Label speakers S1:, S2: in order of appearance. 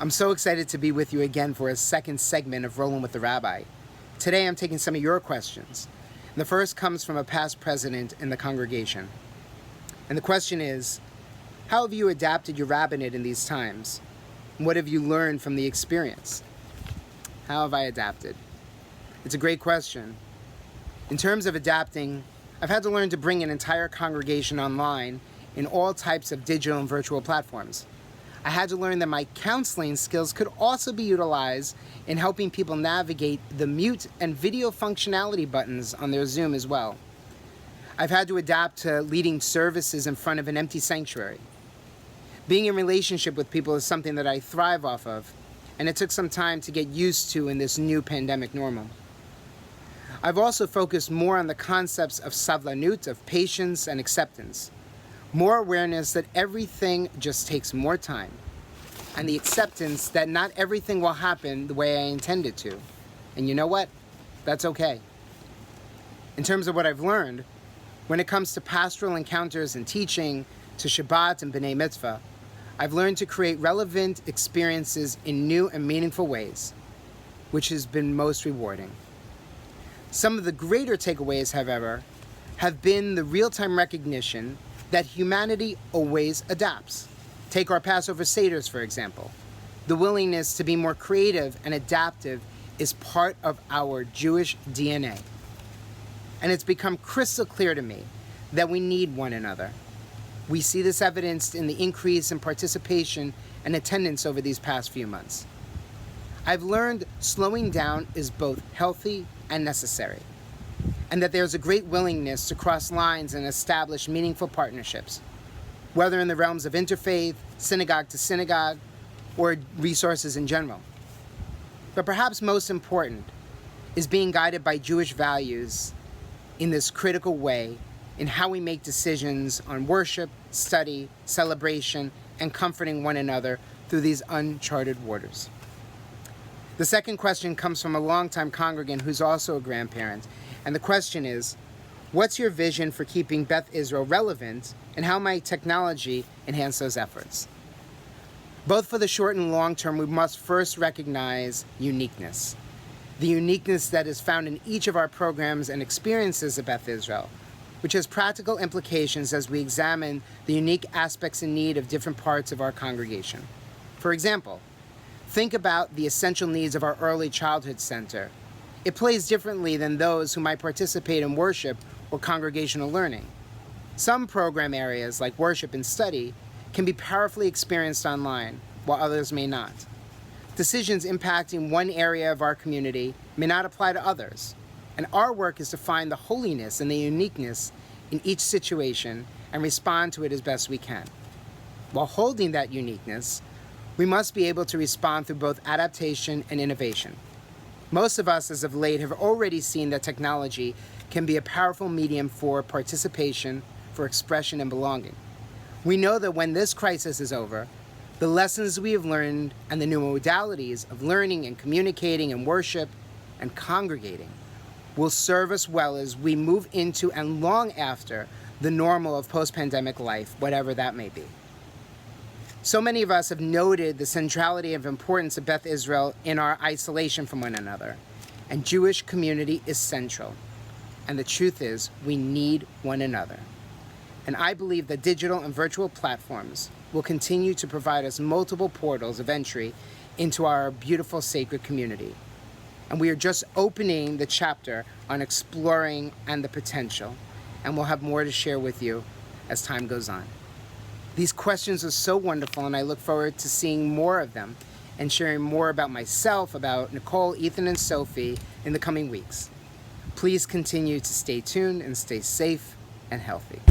S1: I'm so excited to be with you again for a second segment of Rollin with the Rabbi. Today I'm taking some of your questions. And the first comes from a past president in the congregation. And the question is, how have you adapted your rabbinate in these times? What have you learned from the experience? How have I adapted? It's a great question. In terms of adapting, I've had to learn to bring an entire congregation online in all types of digital and virtual platforms. I had to learn that my counseling skills could also be utilized in helping people navigate the mute and video functionality buttons on their Zoom as well. I've had to adapt to leading services in front of an empty sanctuary. Being in relationship with people is something that I thrive off of, and it took some time to get used to in this new pandemic normal. I've also focused more on the concepts of savlanut, of patience and acceptance. More awareness that everything just takes more time, and the acceptance that not everything will happen the way I intend it to. And you know what? That's okay. In terms of what I've learned, when it comes to pastoral encounters and teaching, to Shabbat and B'nai Mitzvah, I've learned to create relevant experiences in new and meaningful ways, which has been most rewarding. Some of the greater takeaways, however, have been the real-time recognition that humanity always adapts. Take our Passover Seders, for example. The willingness to be more creative and adaptive is part of our Jewish DNA. And it's become crystal clear to me that we need one another. We see this evidenced in the increase in participation and attendance over these past few months. I've learned slowing down is both healthy and necessary, and that there's a great willingness to cross lines and establish meaningful partnerships, whether in the realms of interfaith, synagogue to synagogue, or resources in general. But perhaps most important is being guided by Jewish values in this critical way in how we make decisions on worship, study, celebration, and comforting one another through these uncharted waters. The second question comes from a longtime congregant who's also a grandparent, and the question is, what's your vision for keeping Beth Israel relevant, and how might technology enhance those efforts? Both for the short and long term, we must first recognize uniqueness. The uniqueness that is found in each of our programs and experiences of Beth Israel, which has practical implications as we examine the unique aspects and need of different parts of our congregation. For example, think about the essential needs of our early childhood center. It plays differently than those who might participate in worship or congregational learning. Some program areas, like worship and study, can be powerfully experienced online, while others may not. Decisions impacting one area of our community may not apply to others, and our work is to find the holiness and the uniqueness in each situation and respond to it as best we can. While holding that uniqueness, we must be able to respond through both adaptation and innovation. Most of us, as of late, have already seen that technology can be a powerful medium for participation, for expression, and belonging. We know that when this crisis is over, the lessons we have learned and the new modalities of learning and communicating and worship and congregating will serve us well as we move into and long after the normal of post-pandemic life, whatever that may be. So many of us have noted the centrality of importance of Beth Israel in our isolation from one another, and Jewish community is central. And the truth is, we need one another. And I believe that digital and virtual platforms will continue to provide us multiple portals of entry into our beautiful sacred community. And we are just opening the chapter on exploring and the potential, and we'll have more to share with you as time goes on. These questions are so wonderful, and I look forward to seeing more of them and sharing more about myself, about Nicole, Ethan, and Sophie in the coming weeks. Please continue to stay tuned and stay safe and healthy.